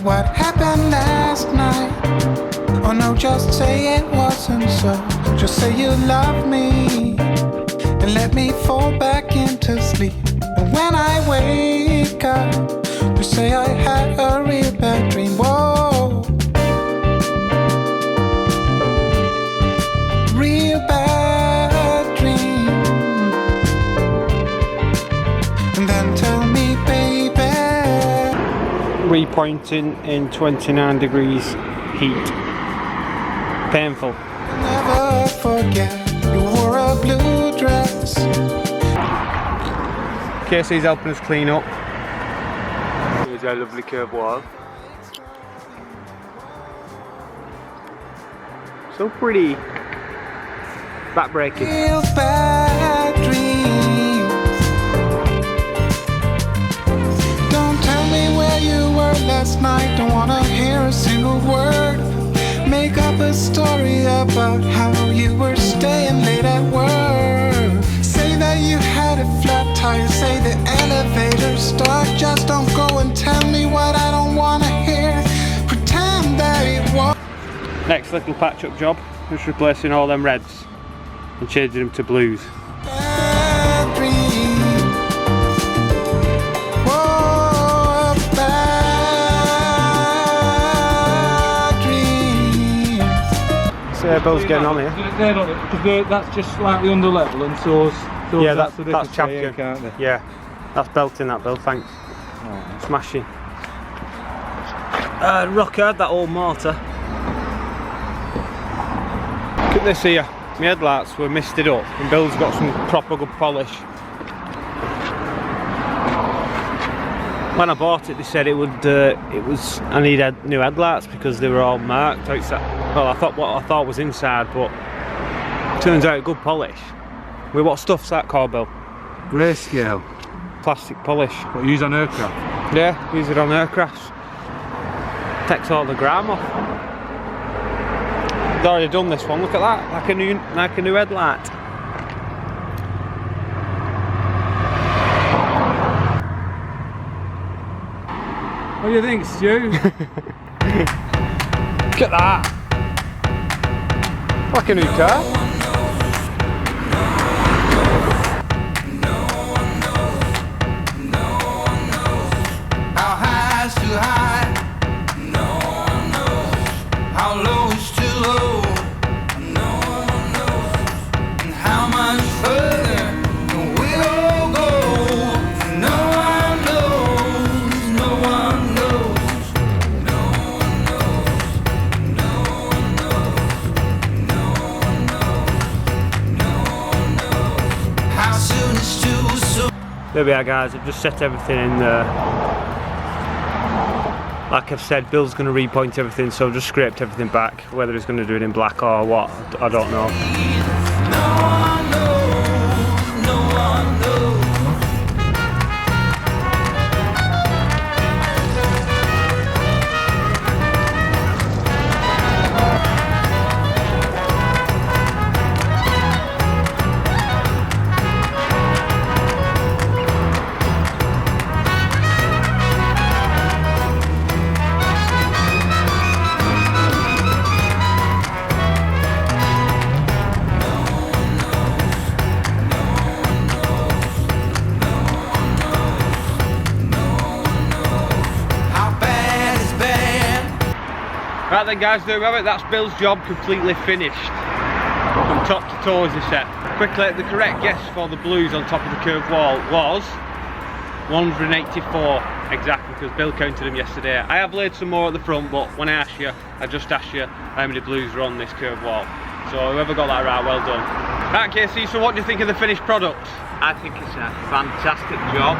what happened last night. Oh no, just say it wasn't so. Just say you love me and let me fall back into sleep. And when I wake up, you say I had a real bad dream. Whoa, real bad dream. And then tell me, baby. Repointing in 29 degrees heat. Painful. Never forget you wore a blue dress. Casey's helping us clean up. Here's our lovely curved wall. So pretty. Back-breaking. Real bad dreams. Don't tell me where you were last night. Don't wanna hear a single word. Make up a story about how you were staying late at work. Say that you had a flat tire. Say the elevator's stuck. Just don't go and tell me what I don't wanna hear. Pretend that it was. Next little patch-up job. Just replacing all them reds and changing them to blues. Bad dream. Whoa, bad dream. So Bill's getting on here. They're on it because that's just slightly under level, and so's Yeah, that's that's champion. Can't they? Yeah, that's belting that, Bill. Thanks. Oh. Smashing. Rock hard, that old mortar. Look at this here. My headlights were misted up, and Bill's got some proper good polish. When I bought it, they said it would. I needed new headlights because they were all marked outside. Well, I thought what I thought was inside, but turns out good polish. With what stuff's that called, Bill? Grayscale. Plastic polish. What you use on aircraft? Yeah, use it on aircrafts. Takes all the grime off. I've already done this one. Look at that, like a new headlight. What do you think, Stu? Look at that. Like a new car. How high is too high? No one knows. How low is too low? No one knows. And how much further can we all go? No one knows. No one knows. No one knows. No one knows. No one knows. No one knows. How soon is too soon? There we are, guys. I've just set everything in there. Like I've said, Bill's going to repoint everything, so I've just scraped everything back. Whether he's going to do it in black or what, I don't know. No one knows. No one knows. Right then, guys, there we have it. That's Bill's job completely finished. From top to toe, as he said. Quickly, the correct guess for the blues on top of the curved wall was 184 exactly, because Bill counted them yesterday. I have laid some more at the front, but when I just asked you how many blues were on this curved wall. So whoever got that right, well done. Right, Casey, so what do you think of the finished product? I think it's a fantastic job.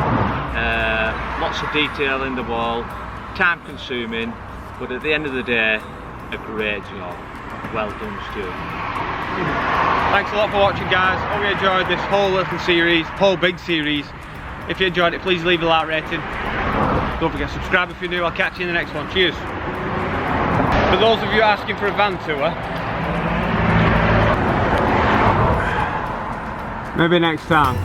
Lots of detail in the wall, time consuming, but at the end of the day, a great job. Well done, Stuart. Thanks a lot for watching, guys. Hope you enjoyed this whole little series, whole big series. If you enjoyed it, please leave a like rating. Don't forget to subscribe if you're new. I'll catch you in the next one. Cheers. For those of you asking for a van tour, maybe next time.